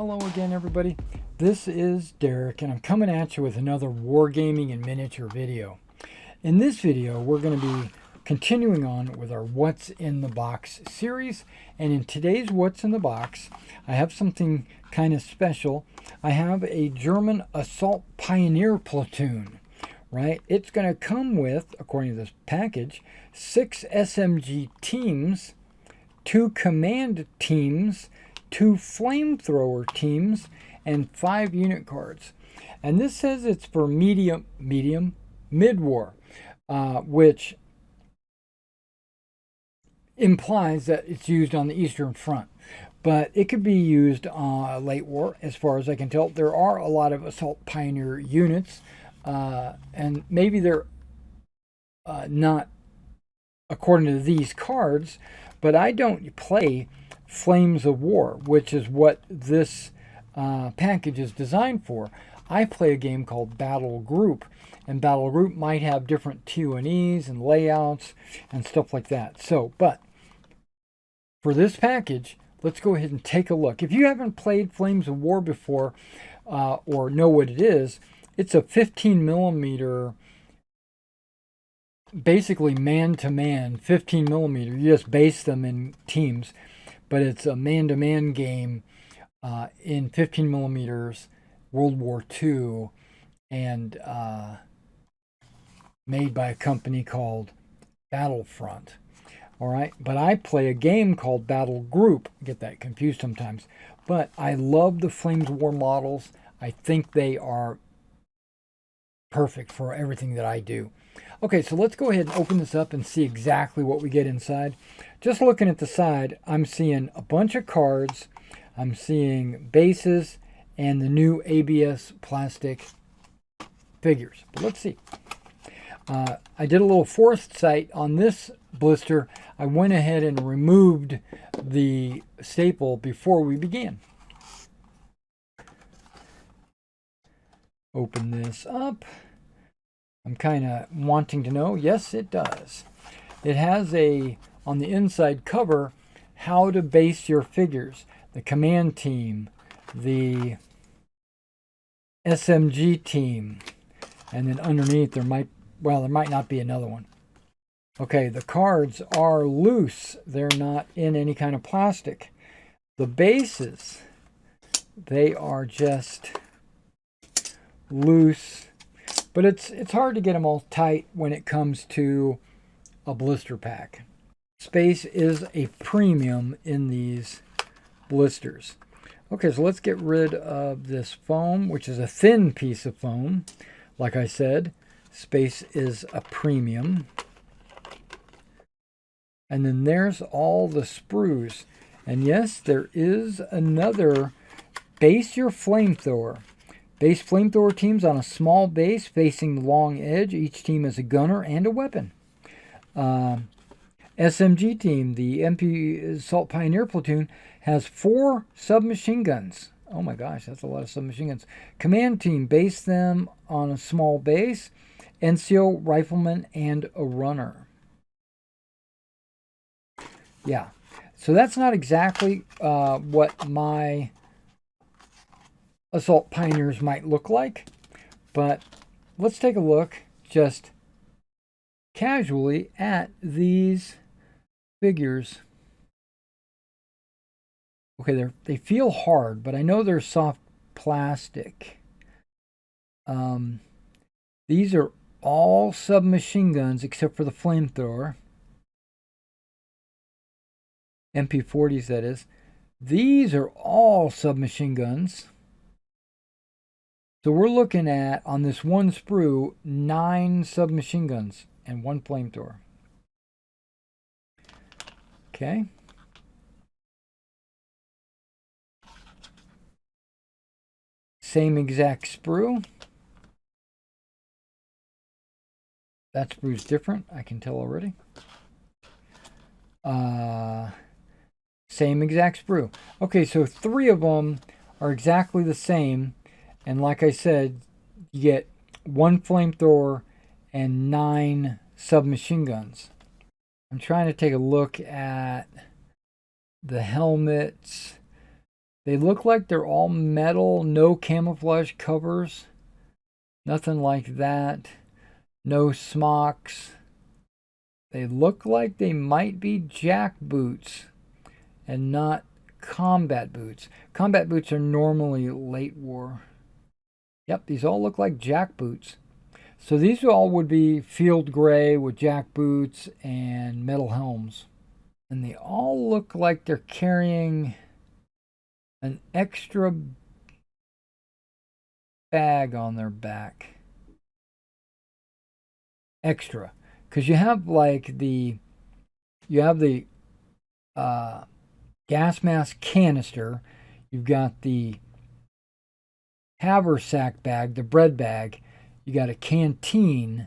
Hello again, everybody. This is Derek, and I'm coming at you with another Wargaming and miniature video. In this video, we're going to be continuing on with our What's in the Box series, and in today's What's in the Box, I have something kind of special. I have a German assault pioneer platoon, right? It's going to come with, according to this package, 6 SMG teams, 2 command teams, 2 flamethrower teams, and 5 unit cards. And this says it's for mid-war, which implies that it's used on the Eastern Front. But it could be used late war, as far as I can tell. There are a lot of Assault Pioneer units, and maybe they're not according to these cards, but I don't play Flames of War, which is what this package is designed for. I play a game called Battle Group, and Battle Group might have different T&Es and layouts and stuff like that. So, but for this package, let's go ahead and take a look. If you haven't played Flames of War before or know what it is, it's a 15 millimeter, basically man-to-man 15 millimeter. You just base them in teams, but it's a man-to-man game in 15 millimeters, World War II, and made by a company called Battlefront. All right, but I play a game called Battle Group. I get that confused sometimes, but I love the Flames of War models. I think they are perfect for everything that I do. Okay, so let's go ahead and open this up and see exactly what we get inside. Just looking at the side, I'm seeing a bunch of cards. I'm seeing bases and the new ABS plastic figures. But let's see. I did a little foresight on this blister. I went ahead and removed the staple before we began. Open this up. I'm kind of wanting to know. Yes, it does. It has on the inside cover, how to base your figures. The command team, the SMG team, and then underneath there might not be another one. Okay, the cards are loose. They're not in any kind of plastic. The bases, they are just loose. But it's hard to get them all tight when it comes to a blister pack. Space is a premium in these blisters. Okay, so let's get rid of this foam, which is a thin piece of foam. Like I said, space is a premium. And then there's all the sprues. And yes, there is another base your flamethrower. Base flamethrower teams on a small base facing the long edge. Each team has a gunner and a weapon. SMG team, the MP Assault Pioneer Platoon, has 4 submachine guns. Oh my gosh, that's a lot of submachine guns. Command team, base them on a small base. NCO, rifleman, and a runner. Yeah, so that's not exactly what my Assault Pioneers might look like, but let's take a look just casually at these figures. Okay, they feel hard, but I know they're soft plastic. These are all submachine guns except for the flamethrower. MP40s, that is. These are all submachine guns. So we're looking at, on this one sprue, 9 submachine guns and 1 flamethrower. Okay. Same exact sprue. That sprue's different, I can tell already. Same exact sprue. Okay, so 3 of them are exactly the same. And like I said, you get 1 flamethrower and 9 submachine guns. I'm trying to take a look at the helmets. They look like they're all metal, no camouflage covers, nothing like that, no smocks. They look like they might be jack boots and not combat boots. Combat boots are normally late war. Yep, these all look like jack boots. So these all would be field gray with jack boots and metal helms. And they all look like they're carrying an extra bag on their back. Extra. Because you have like the gas mask canister, you've got the haversack bag, the bread bag, you got a canteen,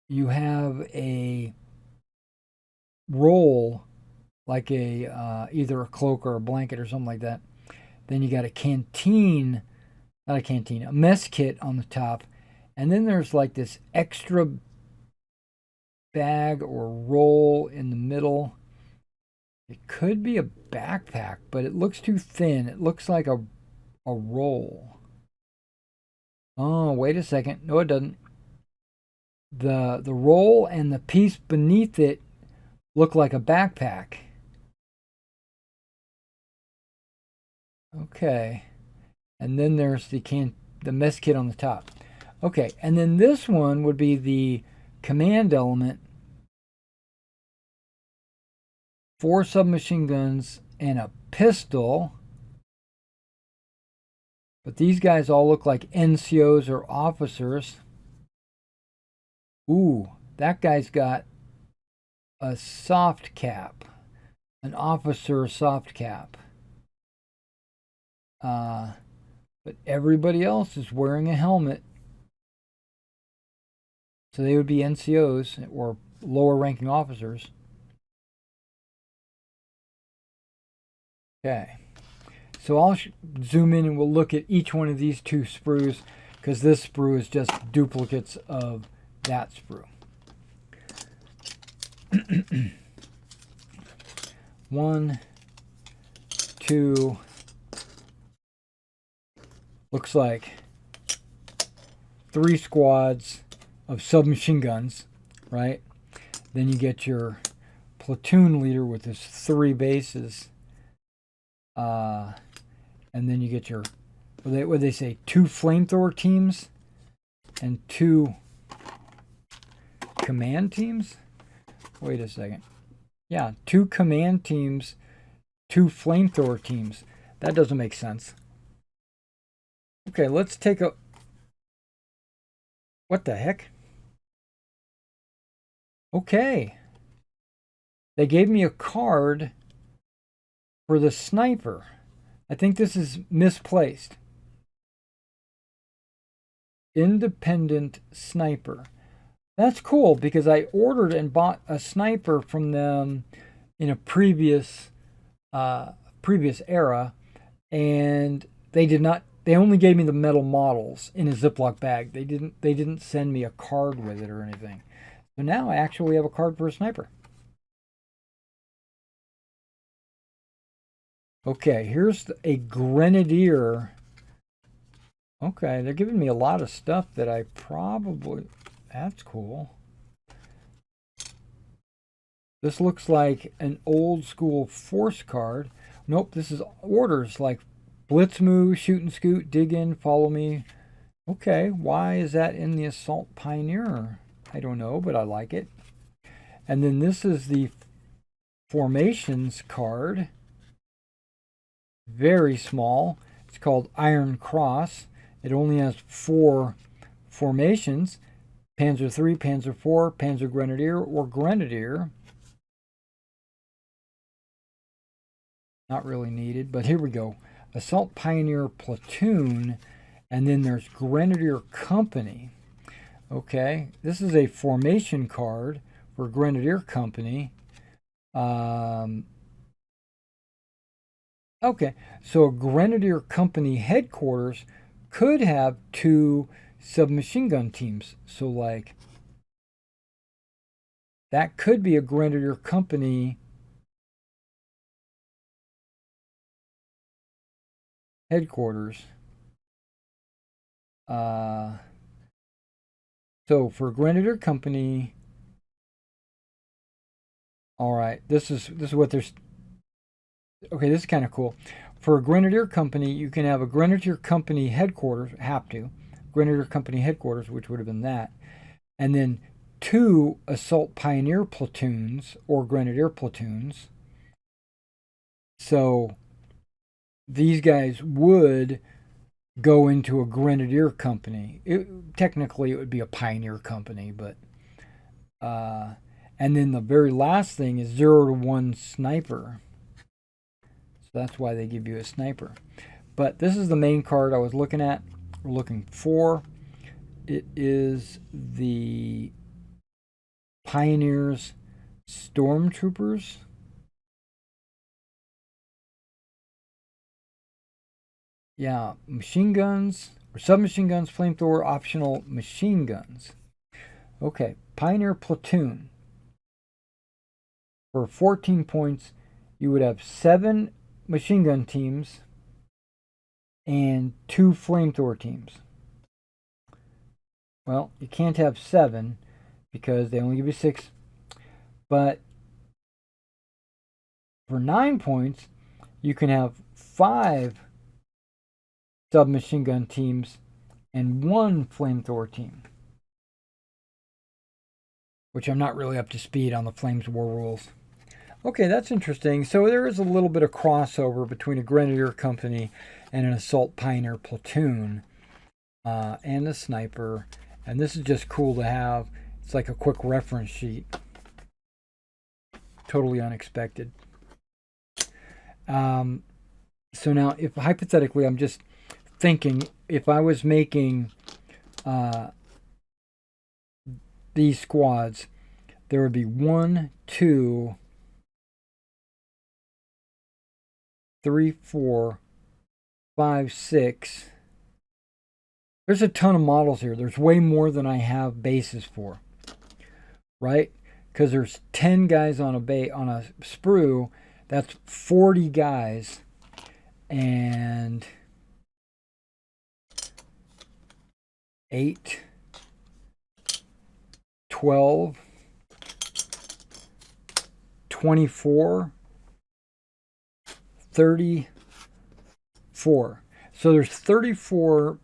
you have a roll like a either a cloak or a blanket or something like that. Then you got a canteen, not a canteen, a mess kit on the top, and then there's like this extra bag or roll in the middle. It could be a backpack, but it looks too thin. It looks like a roll. Oh, wait a second. No, it doesn't. The roll and the piece beneath it look like a backpack. Okay. And then there's the mess kit on the top. Okay, and then this one would be the command element. 4 submachine guns and a pistol. But these guys all look like NCOs or officers. Ooh, that guy's got a soft cap. An officer soft cap. But everybody else is wearing a helmet. So they would be NCOs or lower ranking officers. Okay. So I'll zoom in and we'll look at each one of these 2 sprues because this sprue is just duplicates of that sprue. 1, 2. Looks like 3 squads of submachine guns, right? Then you get your platoon leader with his 3 bases. And then you get your, what they say, 2 flamethrower teams and 2 command teams? Wait a second. Yeah, 2 command teams, 2 flamethrower teams. That doesn't make sense. Okay, let's take a... What the heck? Okay. They gave me a card for the sniper. I think this is misplaced. Independent sniper. That's cool because I ordered and bought a sniper from them in a previous era, and they only gave me the metal models in a Ziploc bag. They didn't send me a card with it or anything. So now I actually have a card for a sniper. Okay, here's a grenadier. Okay, they're giving me a lot of stuff that I probably... That's cool. This looks like an old school force card. Nope, this is orders like blitz move, shoot and scoot, dig in, follow me. Okay, why is that in the Assault Pioneer? I don't know, but I like it. And then this is the formations card. Very small. It's called Iron Cross. It only has 4 formations. Panzer III, Panzer IV, Panzer Grenadier, or Grenadier. Not really needed, but here we go. Assault Pioneer Platoon, and then there's Grenadier Company. Okay, this is a formation card for Grenadier Company. Okay, so a Grenadier Company headquarters could have 2 submachine gun teams. So like that could be a Grenadier Company headquarters. So for Grenadier Company, all right, this is what there's. Okay, this is kind of cool. For a Grenadier Company, you can have a Grenadier Company headquarters, have to, Grenadier Company headquarters, which would have been that, and then 2 assault pioneer platoons or Grenadier platoons. So these guys would go into a Grenadier Company. Technically, it would be a pioneer company, but and then the very last thing is 0 to 1 sniper. So that's why they give you a sniper. But this is the main card I was looking at. We're looking for. It is the Pioneers Stormtroopers. Yeah, machine guns or submachine guns, flamethrower, optional machine guns. Okay, Pioneer Platoon. For 14 points, you would have 7 machine gun teams and 2 flamethrower teams. Well, you can't have 7 because they only give you 6. But for 9 points, you can have 5 submachine gun teams and 1 flamethrower team. Which I'm not really up to speed on the Flames War rules. Okay, that's interesting. So there is a little bit of crossover between a Grenadier Company and an Assault Pioneer Platoon and a sniper. And this is just cool to have. It's like a quick reference sheet. Totally unexpected. So now, if hypothetically, I'm just thinking, if I was making these squads, there would be 1, 2, 3, 4, 5, 6. There's a ton of models here. There's way more than I have bases for, right? Because there's 10 guys on a sprue. That's 40 guys, and 8, 12, 24, 34. So there's 34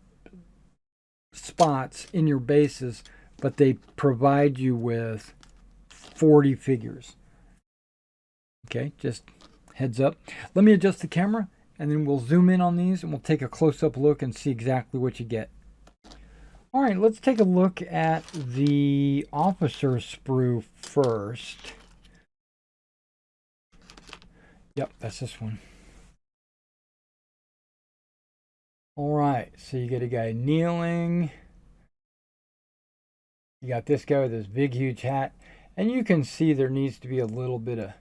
spots in your bases, but they provide you with 40 figures. Okay, just heads up. Let me adjust the camera, and then we'll zoom in on these, and we'll take a close-up look and see exactly what you get. All right, let's take a look at the officer sprue first. Yep, that's this one. All right, so you get a guy kneeling. You got this guy with this big, huge hat. And you can see there needs to be a little bit of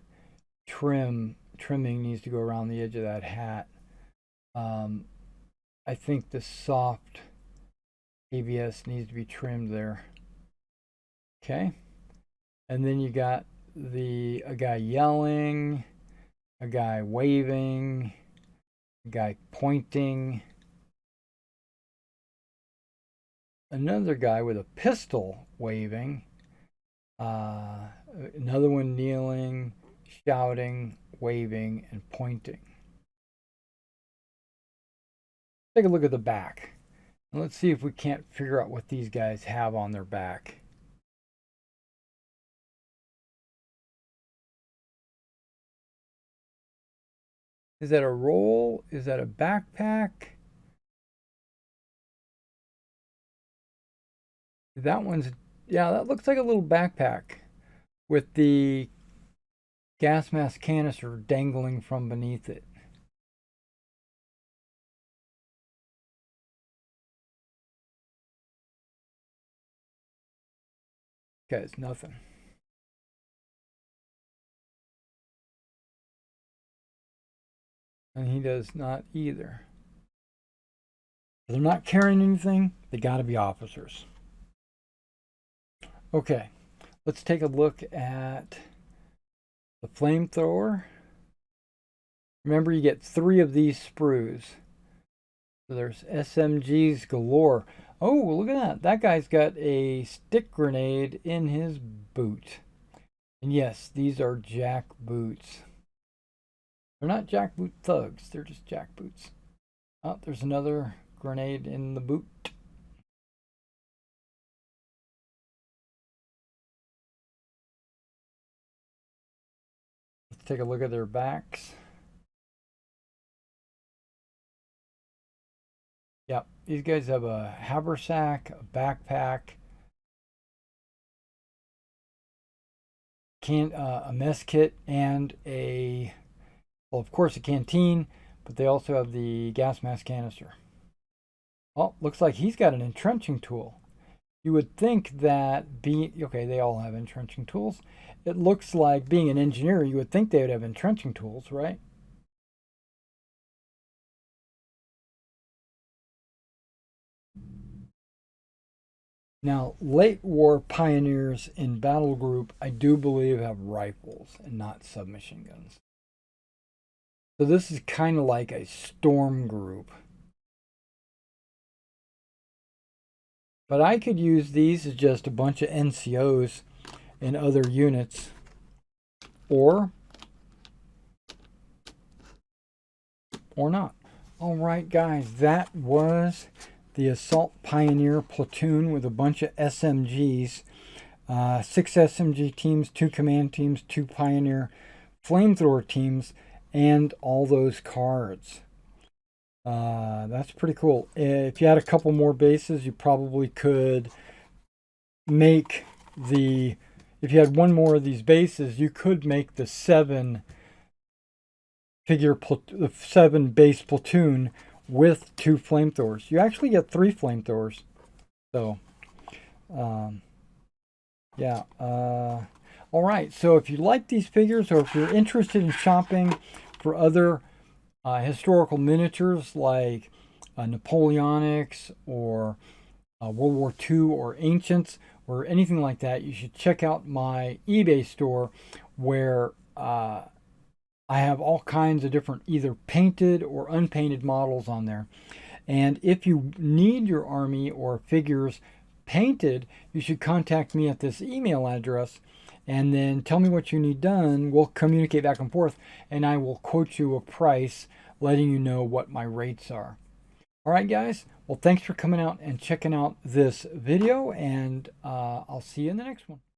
trimming needs to go around the edge of that hat. I think the soft ABS needs to be trimmed there. Okay. And then you got a guy yelling, a guy waving, a guy pointing, another guy with a pistol waving, another one kneeling, shouting, waving, and pointing. Take a look at the back. And let's see if we can't figure out what these guys have on their back. Is that a roll? Is that a backpack? That one's, yeah, that looks like a little backpack with the gas mask canister dangling from beneath it. Okay, it's nothing. And he does not either. If they're not carrying anything, they got to be officers. Okay, let's take a look at the flamethrower. Remember, you get 3 of these sprues. So there's SMGs galore. Oh, look at that. That guy's got a stick grenade in his boot. And yes, these are jack boots. They're not jackboot thugs, they're just jack boots. Oh, there's another grenade in the boot. Let's take a look at their backs. Yep, these guys have a haversack, a backpack, a mess kit, and well, of course, a canteen, but they also have the gas mask canister. Oh, looks like he's got an entrenching tool. You would think that okay, they all have entrenching tools. It looks like being an engineer, you would think they would have entrenching tools, right? Now, late war pioneers in battle group, I do believe, have rifles and not submachine guns. So this is kind of like a storm group. But I could use these as just a bunch of NCOs in other units. Or not. All right, guys, that was the Assault Pioneer Platoon with a bunch of SMGs. 6 SMG teams, 2 command teams, 2 Pioneer flamethrower teams, and all those cards. That's pretty cool. If you had a couple more bases, you probably could make if you had one more of these bases, you could make the 7 base platoon with 2 flamethrowers. You actually get 3 flamethrowers. So, yeah. All right. So if you like these figures, or if you're interested in shopping for other historical miniatures like Napoleonics or World War II or Ancients or anything like that, you should check out my eBay store where I have all kinds of different either painted or unpainted models on there. And if you need your army or figures painted, you should contact me at this email address and then tell me what you need done. We'll communicate back and forth, and I will quote you a price letting you know what my rates are. All right, guys. Well, thanks for coming out and checking out this video, and I'll see you in the next one.